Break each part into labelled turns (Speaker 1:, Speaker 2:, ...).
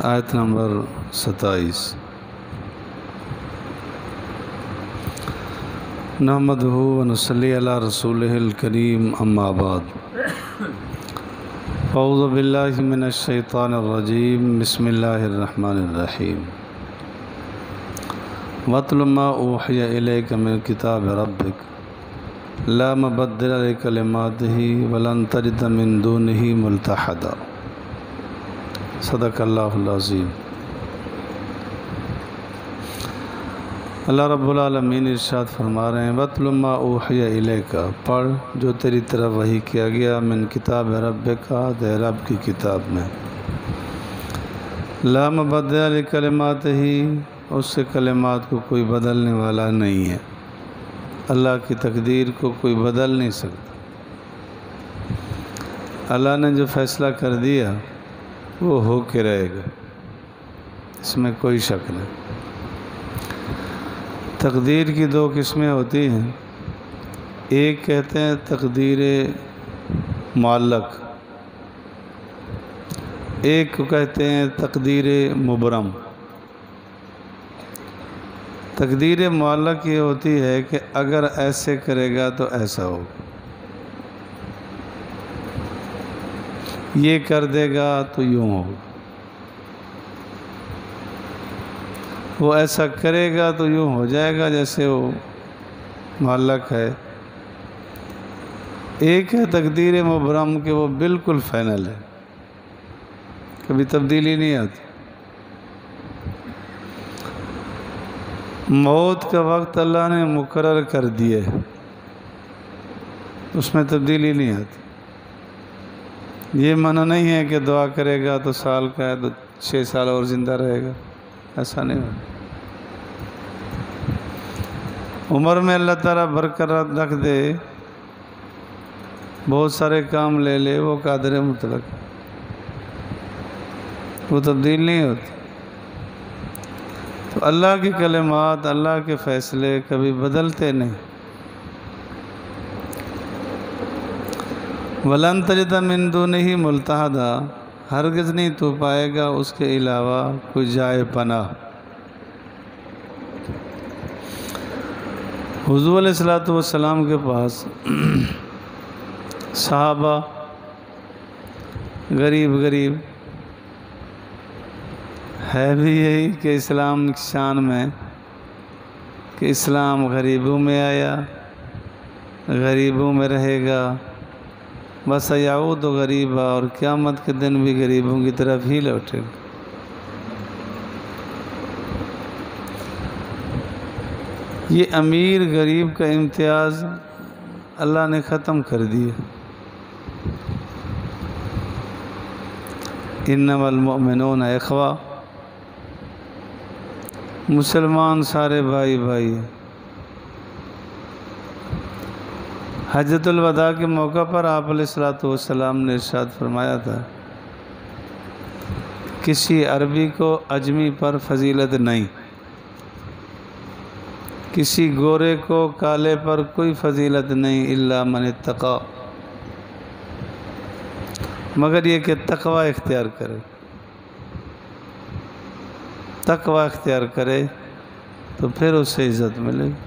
Speaker 1: آیت نمبر 27۔ نحمدہ ونصلی علی رسولہ الکریم، اما بعد۔ اعوذ باللہ من الشیطان الرجیم، بسم اللہ الرحمن الرحیم۔ وَاتْلُ مَا أُوحِيَ إِلَيْكَ مِنْ كِتَابِ رَبِّكَ لَا مُبَدِّلَ لِكَلِمَاتِهِ وَلَن تَجِدَ مِن دُونِهِ مُلْتَحَدًا۔ صدق اللہ العظیم۔ اللہ رب العالمین ارشاد فرما رہے ہیں، وَاتْلُ مَا أُوحِيَ إِلَيْكَ، پڑھ جو تیری طرف وحی کیا گیا، من کتاب ربک، تیرے رب کی کتاب میں، لا مبدل لکلماتہ، اس سے کلمات کو کوئی بدلنے والا نہیں ہے۔ اللہ کی تقدیر کو کوئی بدل نہیں سکتا۔ اللہ نے جو فیصلہ کر دیا وہ ہو کے رہے گا، اس میں کوئی شک نہیں۔ تقدیر کی دو قسمیں ہوتی ہیں، ایک کہتے ہیں تقدیر معلق، ایک کو کہتے ہیں تقدیر مبرم۔ تقدیر معلق یہ ہوتی ہے کہ اگر ایسے کرے گا تو ایسا ہوگا، یہ کر دے گا تو یوں ہوگا، وہ ایسا کرے گا تو یوں ہو جائے گا، جیسے وہ معلق ہے۔ ایک ہے تقدیر مبرم کہ وہ بالکل فائنل ہے، کبھی تبدیلی نہیں آتی۔ موت کا وقت اللہ نے مقرر کر دیا ہے، اس میں تبدیلی نہیں آتی۔ یہ منع نہیں ہے کہ دعا کرے گا تو سال کا ہے تو 6 سال اور زندہ رہے گا، ایسا نہیں ہوتا۔ عمر میں اللہ تعالیٰ برقرار رکھ دے، بہت سارے کام لے لے، وہ قادر مطلق، وہ تبدیل نہیں ہوتی۔ تو اللہ کی کلمات، اللہ کے فیصلے کبھی بدلتے نہیں۔ وَلَن تَجِدَ مِن دُونِهِ مُلْتَحَدًا، ہرگز نہیں تو پائے گا اس کے علاوہ کوئی جائے پناہ۔ حضور علیہ السلام کے پاس صحابہ غریب ہے بھی یہی کہ اسلام کی شان میں کہ اسلام غریبوں میں آیا، غریبوں میں رہے گا، بس یعود غریبا، اور قیامت کے دن بھی غریبوں کی طرف ہی لوٹے گا۔ یہ امیر غریب کا امتیاز اللہ نے ختم کر دیا۔ انما المؤمنون اخوہ، مسلمان سارے بھائی ہیں۔ حجۃ الوداع کے موقع پر آپ علیہ السلام نے ارشاد فرمایا تھا، کسی عربی کو اجمی پر فضیلت نہیں، کسی گورے کو کالے پر کوئی فضیلت نہیں، الا من اتقی، مگر یہ کہ تقوی اختیار کرے۔ تقوی اختیار کرے تو پھر اسے عزت ملے گی۔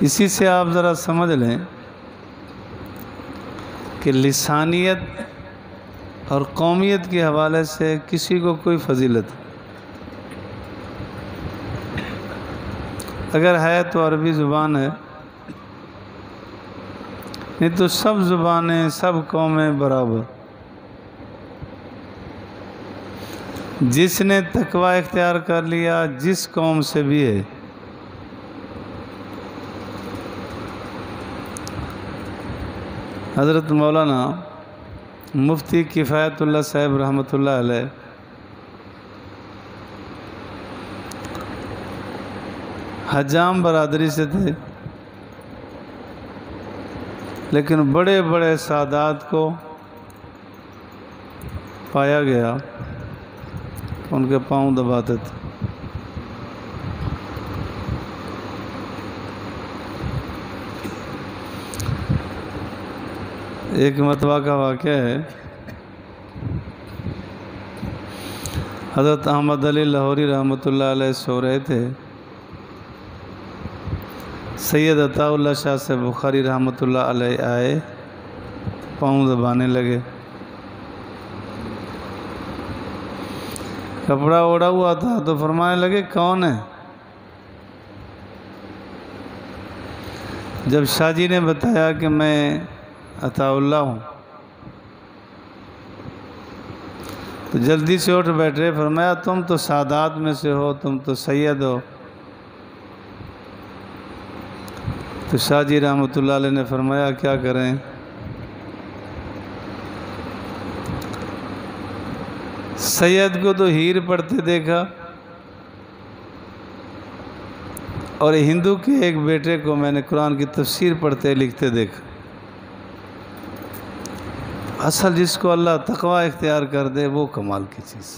Speaker 1: اسی سے آپ ذرا سمجھ لیں کہ لسانیت اور قومیت کے حوالے سے کسی کو کوئی فضیلت اگر ہے تو عربی زبان ہے، نہیں تو سب زبانیں، سب قومیں برابر۔ جس نے تقوی اختیار کر لیا، جس قوم سے بھی ہے، حضرت مولانا مفتی کفایت اللہ صاحب رحمۃ اللہ علیہ حجام برادری سے تھے، لیکن بڑے بڑے سادات کو پایا گیا ان کے پاؤں دباتے تھے۔ ایک مرتبہ کا واقعہ ہے، حضرت احمد علی لاہوری رحمۃ اللہ علیہ سو رہے تھے، سید عطا اللہ شاہ سے بخاری رحمۃ اللہ علیہ آئے، پاؤں دبانے لگے، کپڑا اوڑا ہوا تھا تو فرمانے لگے کون ہے؟ جب شاہ جی نے بتایا کہ میں عطا اللہ ہوں تو جلدی سے اٹھ بیٹھے، فرمایا تم تو سادات میں سے ہو، تم تو سید ہو۔ تو شاہ جی رحمۃ اللہ علیہ نے فرمایا کیا کریں؟ سید کو تو ہیر پڑھتے دیکھا، اور ہندو کے ایک بیٹے کو میں نے قرآن کی تفسیر پڑھتے لکھتے دیکھا۔ اصل جس کو اللہ تقوی اختیار کر دے وہ کمال کی چیز۔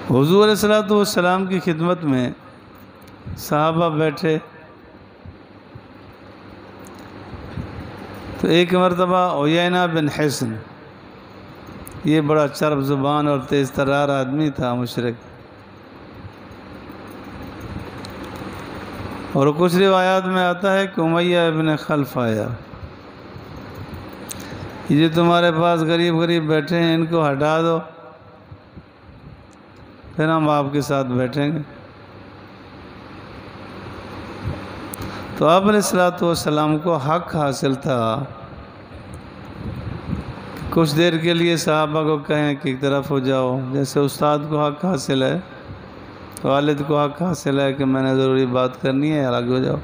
Speaker 1: حضور علیہ السلام کی خدمت میں صحابہ بیٹھے تو ایک مرتبہ عیینہ بن حصن، یہ بڑا چرب زبان اور تیز ترار آدمی تھا، مشرک، اور کچھ روایات میں آتا ہے کہ امیہ ابن خلف آیا، یہ جو تمہارے پاس غریب غریب بیٹھے ہیں ان کو ہٹا دو، پھر ہم آپ کے ساتھ بیٹھیں گے۔ تو آپ علیہ السلام کو حق حاصل تھا کہ کچھ دیر کے لیے صحابہ کو کہیں کہ ایک طرف ہو جاؤ، جیسے استاد کو حق حاصل ہے، والد کو حق حاصل ہے کہ میں نے ضروری بات کرنی ہے، الگ ہو جاؤ۔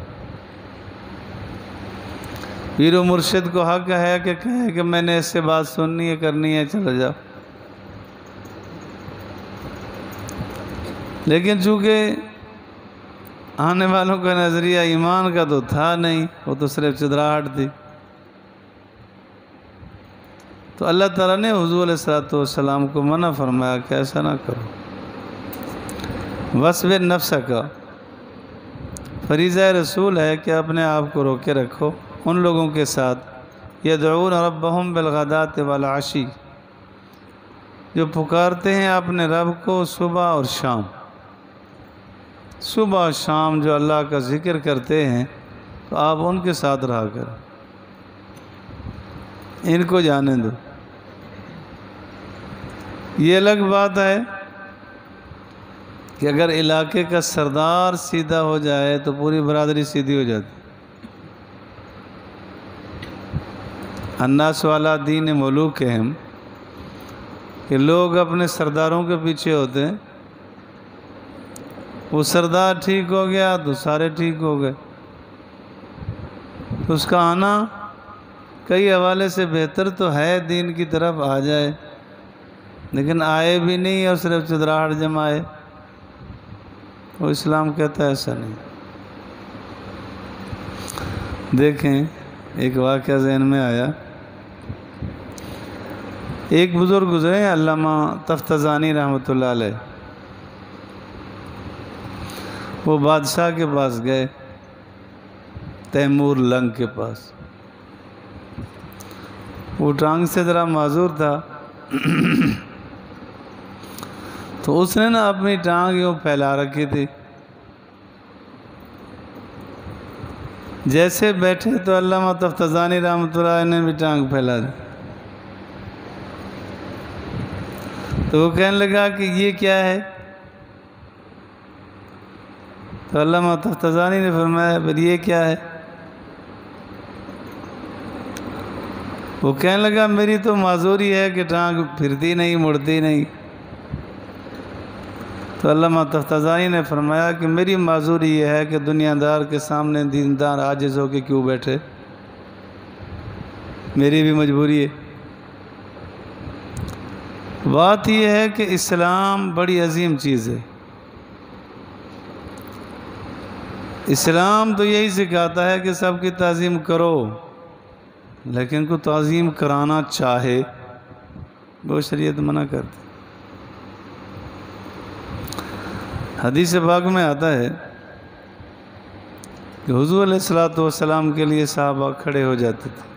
Speaker 1: پیر و مرشد کو حق ہے کہ کہے کہ میں نے اس سے بات سننی ہے، کرنی ہے، چلا جاؤ۔ لیکن چونکہ آنے والوں کا نظریہ ایمان کا تو تھا نہیں، وہ تو صرف چدراہٹ تھی، تو اللہ تعالیٰ نے حضور علیہ السلام کو منع فرمایا کہ ایسا نہ کرو۔ وَاصْبِرْ نَفْسَكَ، فریضہ رسول ہے کہ اپنے آپ کو روکے رکھو ان لوگوں کے ساتھ یدعون ربهم بالغداۃ والعشی، جو پکارتے ہیں اپنے رب کو صبح اور شام، صبح اور شام جو اللہ کا ذکر کرتے ہیں تو آپ ان کے ساتھ رہا کریں، ان کو جانے دو۔ یہ الگ بات ہے کہ اگر علاقے کا سردار سیدھا ہو جائے تو پوری برادری سیدھی ہو جاتی۔ الناس علی دین ملوکہم، کہ لوگ اپنے سرداروں کے پیچھے ہوتے ہیں، وہ سردار ٹھیک ہو گیا تو سارے ٹھیک ہو گئے، تو اس کا آنا کئی حوالے سے بہتر تو ہے، دین کی طرف آ جائے، لیکن آئے بھی نہیں اور صرف چدراہٹ جمائے، وہ اسلام کہتا ہے ایسا نہیں۔ دیکھیں ایک واقعہ ذہن میں آیا، ایک بزرگ گزرے علامہ تفتزانی رحمۃ اللہ علیہ، وہ بادشاہ کے پاس گئے، تیمور لنگ کے پاس، وہ ٹانگ سے ذرا معذور تھا تو اس نے نا اپنی ٹانگ یوں پھیلا رکھی تھی، جیسے بیٹھے تو علامہ تفتزانی رحمۃ اللہ علیہ نے بھی ٹانگ پھیلا دی، تو وہ کہنے لگا کہ یہ کیا ہے؟ تو علامہ تفتزانی نے فرمایا پھر یہ کیا ہے؟ وہ کہنے لگا میری تو معذوری ہے کہ ٹانگ پھرتی نہیں، مڑتی نہیں۔ تو علامہ تفتزانی نے فرمایا کہ میری معذوری یہ ہے کہ دنیا دار کے سامنے دیندار عاجز ہو کے کیوں بیٹھے، میری بھی مجبوری ہے۔ بات یہ ہے کہ اسلام بڑی عظیم چیز ہے، اسلام تو یہی سکھاتا ہے کہ سب کی تعظیم کرو، لیکن کو تعظیم کرانا چاہے وہ شریعت منع کرتی۔ حدیث پاک میں آتا ہے کہ حضور علیہ السلام کے لیے صحابہ کھڑے ہو جاتے تھے،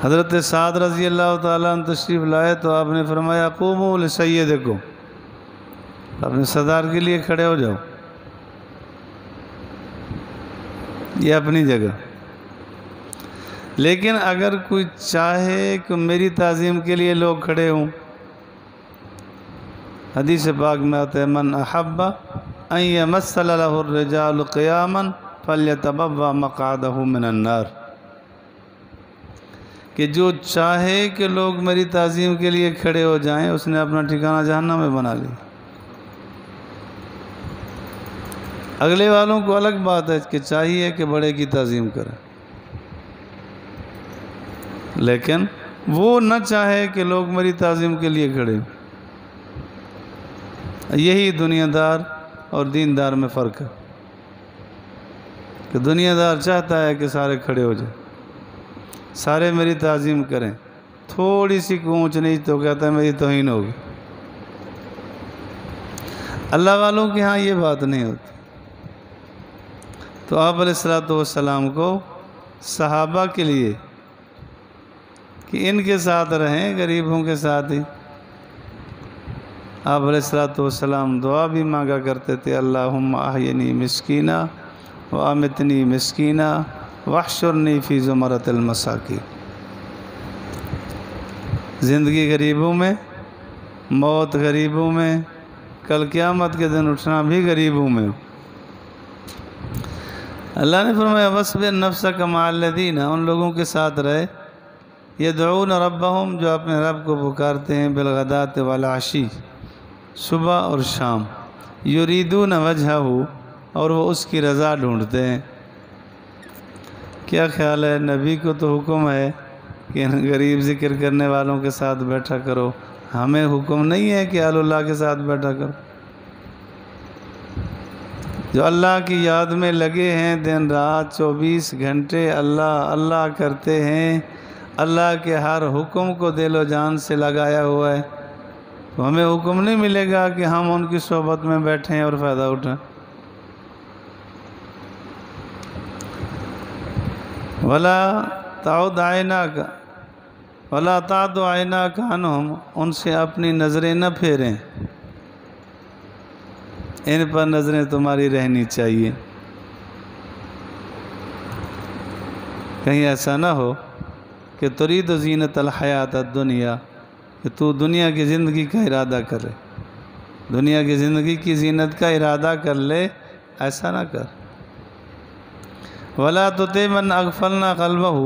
Speaker 1: حضرت سعد رضی اللہ تعالیٰ عنہ تشریف لائے تو آپ نے فرمایا قوموا لسیدکم، اپنے سردار کے لیے کھڑے ہو جاؤ، یہ اپنی جگہ۔ لیکن اگر کوئی چاہے کہ میری تعظیم کے لیے لوگ کھڑے ہوں، حدیث پاک میں آتا ہے من احب ان یمثل له الرجال قیاما فلیتبوأ مقعدہ من النار، کہ جو چاہے کہ لوگ میری تعظیم کے لیے کھڑے ہو جائیں اس نے اپنا ٹھکانہ جہنم میں بنا لیا۔ اگلے والوں کو الگ بات ہے کہ چاہیے کہ بڑے کی تعظیم کریں، لیکن وہ نہ چاہے کہ لوگ میری تعظیم کے لیے کھڑے ہوں۔ یہی دنیا دار اور دیندار میں فرق ہے کہ دنیا دار چاہتا ہے کہ سارے کھڑے ہو جائیں، سارے میری تعظیم کریں، تھوڑی سی اونچ نیچ تو کہتا ہے میری توہین ہوگی۔ اللہ والوں کے ہاں یہ بات نہیں ہوتی۔ تو آپ علیہ السلام کو صحابہ کے لیے کہ ان کے ساتھ رہیں، غریبوں کے ساتھ ہی، آپ علیہ السلام دعا بھی مانگا کرتے تھے اللہم احینی مسکینہ وامتنی مسکینہ واحشرنی فی زمرۃ المساکین، زندگی غریبوں میں، موت غریبوں میں، کل قیامت کے دن اٹھنا بھی غریبوں میں۔ اللہ نے فرمایا وَاصْبِرْ نَفْسَكَ مَعَ الَّذِينَ، ان لوگوں کے ساتھ رہے يَدْعُونَ رَبَّهُمْ، جو اپنے رب کو پکارتے ہیں بالغداۃ والعشی، صبح اور شام، یریدون وجہہ، اور وہ اس کی رضا ڈھونڈتے ہیں۔ کیا خیال ہے، نبی کو تو حکم ہے کہ ان غریب ذکر کرنے والوں کے ساتھ بیٹھا کرو، ہمیں حکم نہیں ہے کہ اللہ کے ساتھ بیٹھا کرو؟ جو اللہ کی یاد میں لگے ہیں دن رات 24 گھنٹے اللہ اللہ کرتے ہیں، اللہ کے ہر حکم کو دل و جان سے لگایا ہوا ہے، تو ہمیں حکم نہیں ملے گا کہ ہم ان کی صحبت میں بیٹھیں اور فائدہ اٹھائیں۔ وَلَا تَعُدْ عَيْنَاكَ وَلَا تَعْدُ عَيْنَاكَ عَنْهُمْ، ان سے اپنی نظریں نہ پھیریں، ان پر نظریں تمہاری رہنی چاہیے۔ کہیں ایسا نہ ہو کہ ترید زینت الحیات الدنیا، کہ تو دنیا کی زندگی کا ارادہ کرے، دنیا کی زندگی کی زینت کا ارادہ کر لے، ایسا نہ کر۔ وَلَا تُطِعْ مَنْ أَغْفَلْنَا قَلْبَهُ،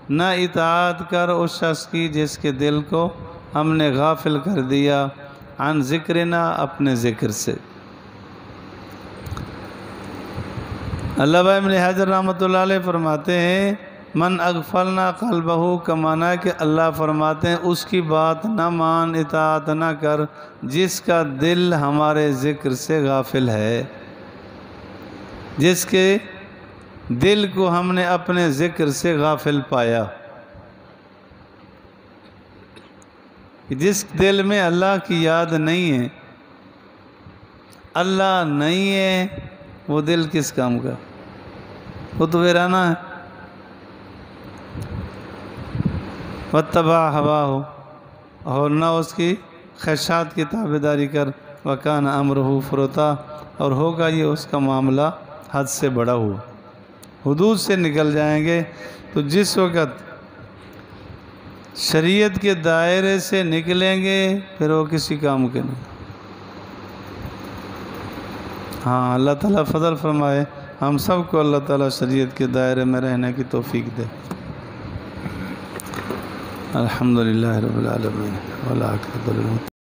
Speaker 1: نہ اطاعت کر اس شخص کی جس کے دل کو ہم نے غافل کر دیا عن ذکرنا، اپنے ذکر سے۔ علامہ ابن حجر رحمۃ اللہ علیہ فرماتے ہیں من اغفلنا قلبہ کا معنی ہے کہ اللہ فرماتے ہیں اس کی بات نہ مان، اطاعت نہ کر جس کا دل ہمارے ذکر سے غافل ہے، جس کے دل کو ہم نے اپنے ذکر سے غافل پایا۔ جس دل میں اللہ کی یاد نہیں ہے، اللہ نہیں ہے، وہ دل کس کام کا؟ وہ تو ویرانہ ہے۔ وَاتَّبَعَ هَوَاهُ، اور نہ اس کی خواہشات کی تابعداری کر، وَكَانَ أَمْرُهُ فُرُطًا، اور ہوگا یہ اس کا معاملہ حد سے بڑا ہوا، حدود سے نکل جائیں گے۔ تو جس وقت شریعت کے دائرے سے نکلیں گے پھر وہ کسی کام کے نہیں۔ ہاں، اللہ تعالیٰ فضل فرمائے ہم سب کو اللہ تعالیٰ شریعت کے دائرے میں رہنے کی توفیق دے۔ الحمدللہ رب العالمین والعاقبۃ للمتقین۔